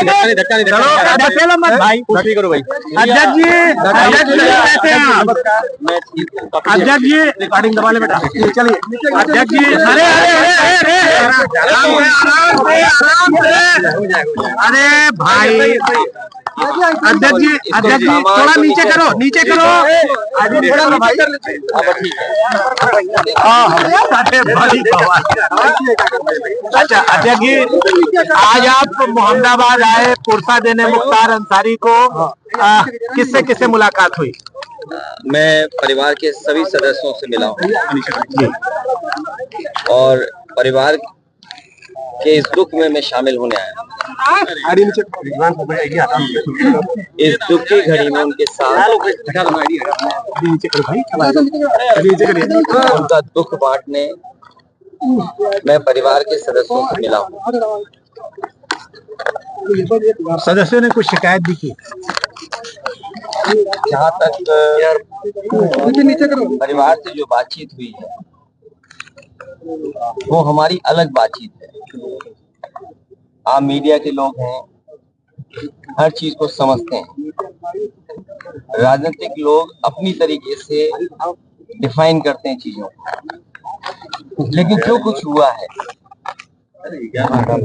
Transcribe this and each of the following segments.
धक्का नहीं चलो मत भाई, कुछ करो भाई। अध्यक्ष जी, अध्यक्ष जी रिकॉर्डिंग दबा ले बेटा। चलिए अध्यक्ष जी, अरे अरे भाई अध्यक्ष जी थोड़ा नीचे करो, नीचे करो थोड़ा भाई। अच्छा अध्यक्ष जी, आज आप मोहम्मदाबाद आए पुरसा देने मुख्तार अंसारी को, किससे किससे मुलाकात हुई? मैं परिवार के सभी सदस्यों से मिला हूँ और परिवार के इस दुख में मैं शामिल होने आया। इस दुख की घड़ी में उनके साथ उनका दुख बांटने मैं परिवार के सदस्यों से मिला हूँ। सदस्यों ने कुछ शिकायत भी की? जहाँ तक परिवार से जो बातचीत हुई है वो हमारी अलग बातचीत है। आप मीडिया के लोग हैं, हर चीज को समझते हैं। राजनीतिक लोग अपनी तरीके से डिफाइन करते हैं चीजों को, लेकिन जो कुछ हुआ है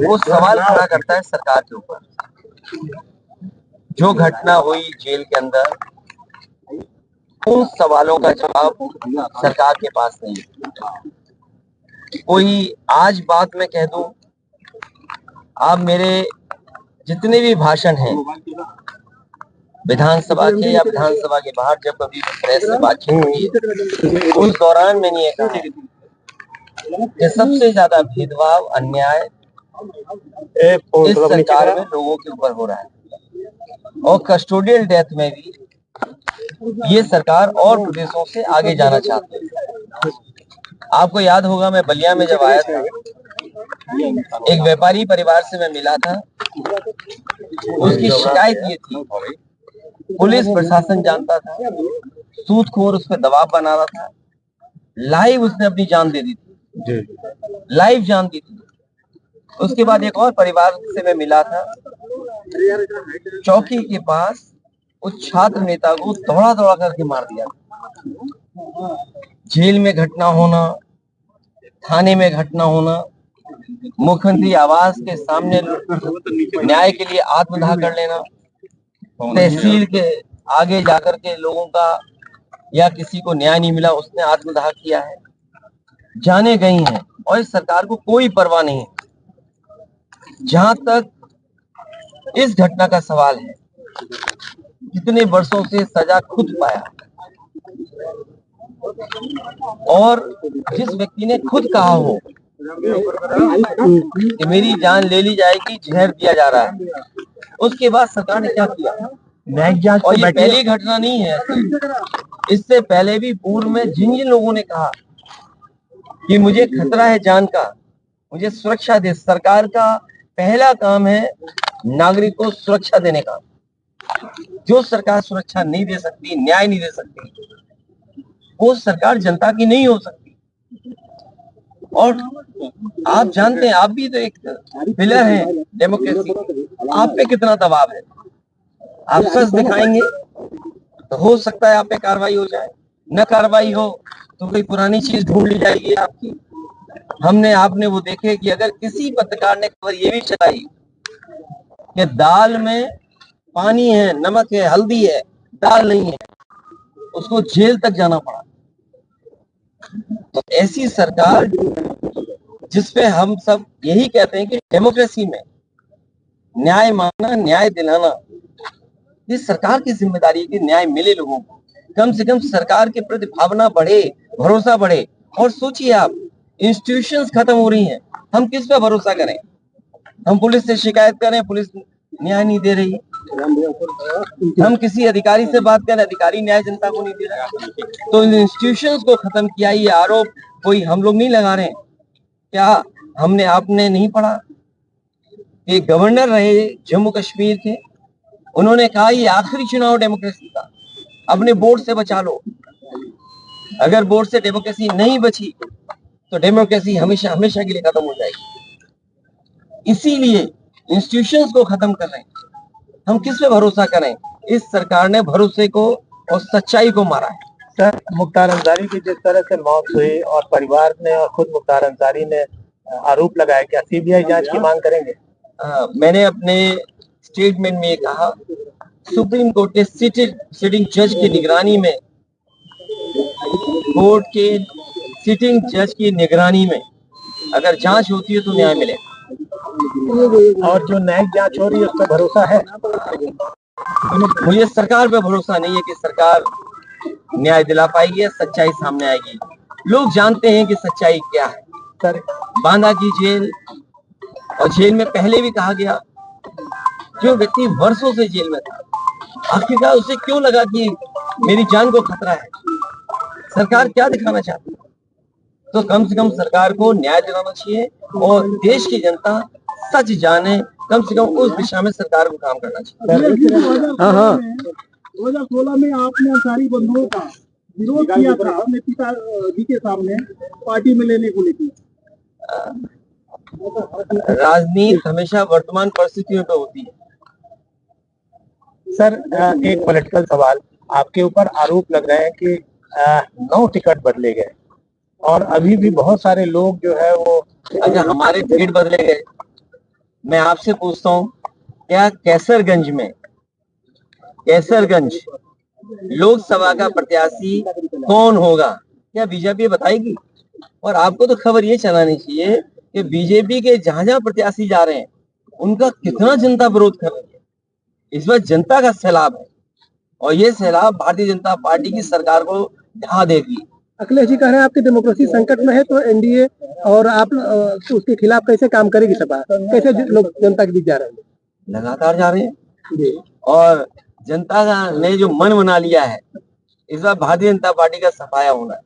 वो सवाल खड़ा करता है सरकार के ऊपर। जो घटना हुई जेल के अंदर, उन सवालों का जवाब सरकार के पास नहीं है। कोई आज बात मैं कह दूं, आप मेरे जितने भी भाषण हैं विधानसभा के या विधानसभा के बाहर जब कभी प्रेस से बातचीत हुई है, उस दौरान मैंने ये कहा कि सबसे ज्यादा भेदभाव अन्याय इस सरकार में लोगों के ऊपर हो रहा है, और कस्टोडियल डेथ में भी ये सरकार और प्रदेशों से आगे जाना चाहती है। आपको याद होगा, मैं बलिया में जब आया था, एक व्यापारी परिवार से मैं मिला था। उसकी शिकायत ये थी, पुलिस प्रशासन जानता था, सूदखोर उस पर दबाव बना रहा था, लाइव उसने अपनी जान दे दी थी, लाइव जान दी थी। उसके बाद एक और परिवार से मैं मिला था, चौकी के पास उस छात्र नेता को दौड़ा दौड़ा करके मार दिया। जेल में घटना होना, थाने में घटना होना, मुख्यमंत्री आवास के सामने न्याय के लिए आत्मदाह कर लेना, तहसील के आगे जाकर के लोगों का या किसी को न्याय नहीं मिला उसने आत्मदाह किया है, जाने गई हैं और इस सरकार को कोई परवाह नहीं है। जहां तक इस घटना का सवाल है, कितने वर्षों से सजा खुद पाया, और जिस व्यक्ति ने खुद कहा हो कि मेरी जान ले ली जाएगी, जहर दिया जा रहा है, उसके बाद सरकार ने क्या किया? और ये पहली घटना नहीं है, इससे पहले भी पूर्व में जिन जिन लोगों ने कहा कि मुझे खतरा है जान का, मुझे सुरक्षा दे, सरकार का पहला काम है नागरिक को सुरक्षा देने का। जो सरकार सुरक्षा नहीं दे सकती, न्याय नहीं दे सकती, वो सरकार जनता की नहीं हो सकती। और आप जानते हैं, आप भी तो एक पिलर हैं डेमोक्रेसी, आप पे कितना दबाव है। आप सच दिखाएंगे तो हो सकता है आप पे कार्रवाई हो जाए, न कार्रवाई हो तो कोई पुरानी चीज ढूंढ ली जाएगी आपकी। हमने आपने वो देखे कि अगर किसी पत्रकार ने खबर ये भी चलाई कि दाल में पानी है, नमक है, हल्दी है, दाल नहीं है, उसको जेल तक जाना पड़ा। तो ऐसी सरकार जिसपे हम सब यही कहते हैं कि डेमोक्रेसी में न्याय मांगना, न्याय दिलाना, ये सरकार की जिम्मेदारी है कि न्याय मिले लोगों को। कम से कम सरकार के प्रति भावना बढ़े, भरोसा बढ़े। और सोचिए आप, इंस्टीट्यूशंस खत्म हो रही हैं, हम किस पे भरोसा करें? हम पुलिस से शिकायत करें, पुलिस न्याय नहीं दे रही। हम किसी अधिकारी से बात करें, अधिकारी न्याय जनता को नहीं दे रहा। तो इन इंस्टीट्यूशंस को खत्म किया, ये आरोप कोई हम लोग नहीं लगा रहे हैं। क्या हमने आपने नहीं पढ़ा कि गवर्नर रहे जम्मू कश्मीर के, उन्होंने कहा ये आखिरी चुनाव डेमोक्रेसी का, अपने बोर्ड से बचा लो। अगर बोर्ड से डेमोक्रेसी नहीं बची तो डेमोक्रेसी हमेशा हमेशा के लिए खत्म हो जाएगी। इसीलिए इंस्टीट्यूशंस को खत्म कर रहे हैं। हम किस पे भरोसा करें? इस सरकार ने भरोसे को और सच्चाई को मारा है। सर, मुख्तार अंसारी की जिस तरह से मौत हुई और परिवार ने और खुद मुख्तार अंसारी ने आरोप लगाया, क्या सीबीआई जांच की मांग करेंगे? मैंने अपने स्टेटमेंट में ये कहा, सुप्रीम कोर्ट के सिटिंग जज की निगरानी में, कोर्ट के सिटिंग जज की निगरानी में अगर जांच होती है तो न्याय मिलेगा। और जो न्यायिक जांच हो रही है उस पर भरोसा है? मुझे सरकार पे भरोसा नहीं है कि सरकार न्याय दिला पाएगी या सच्चाई सामने आएगी। लोग जानते हैं कि सच्चाई क्या है। सर, बांदा की जेल और जेल में पहले भी कहा गया, जो व्यक्ति वर्षों से जेल में था, आखिरकार उसे क्यों लगा कि मेरी जान को खतरा है? सरकार क्या दिखाना चाहती है? तो कम से कम सरकार को न्याय दिलाना चाहिए और देश की जनता सच जाने, कम से कम उस दिशा में सरकार को काम करना चाहिए। हाँ, 2016 में आपने अंसारी बंधुओं का विरोध किया था अपने पिताजी के सामने पार्टी में लेने को लेकर। राजनीति हमेशा वर्तमान परिस्थितियों पे होती है। सर, एक पॉलिटिकल सवाल, आपके ऊपर आरोप लग रहे हैं कि 9 टिकट बदले गए और अभी भी बहुत सारे लोग जो है वो अच्छा, हमारे टिकट बदले गए। मैं आपसे पूछता हूँ, क्या कैसरगंज लोकसभा का प्रत्याशी कौन होगा? क्या बीजेपी बताएगी? और आपको तो खबर ये चलानी चाहिए कि बीजेपी के जहां जहां प्रत्याशी जा रहे हैं उनका कितना जनता विरोध कर रही है। इस बार जनता का सैलाब है और ये सैलाब भारतीय जनता पार्टी की सरकार को ढहा देगी। अखिलेश जी कह रहे हैं आपकी डेमोक्रेसी संकट में है, तो एनडीए और आप उसके खिलाफ कैसे काम करेगी सभा? कैसे लोग जनता के बीच जा रहे हैं? लगातार जा रहे हैं और जनता ने जो मन बना लिया है, इस बार भारतीय जनता पार्टी का सफाया होना है।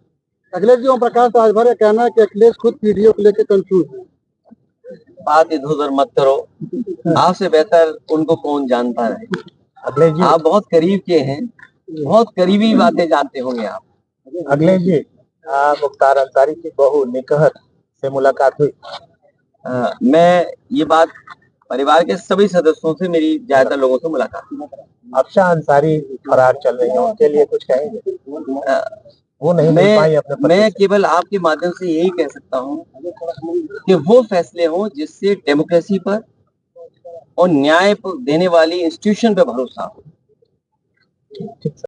अखिलेश जी, ओम प्रकाश राजभर का कहना है कि अखिलेश खुद पीडीओ को लेकर कंफ्यूज है। बात इधर उधर मत करो, आपसे बेहतर उनको कौन जानता है। अखिलेश जी, आप बहुत करीब के हैं, बहुत करीबी बातें जानते होंगे आप। अखिलेश जी, मुख्तार अंसारी की बहू निकहत से मुलाकात हुई? मैं ये बात परिवार के सभी सदस्यों से, मेरी ज्यादातर लोगों से मुलाकात हुई। अफशान अंसारी फरार चल रही है, उनके लिए कुछ कहेंगे? वो नहीं मिल पाई अपने पति मैं से। केवल आपके माध्यम से यही कह सकता हूँ कि वो फैसले हों जिससे डेमोक्रेसी पर और न्याय देने वाली इंस्टीट्यूशन पे भरोसा हो।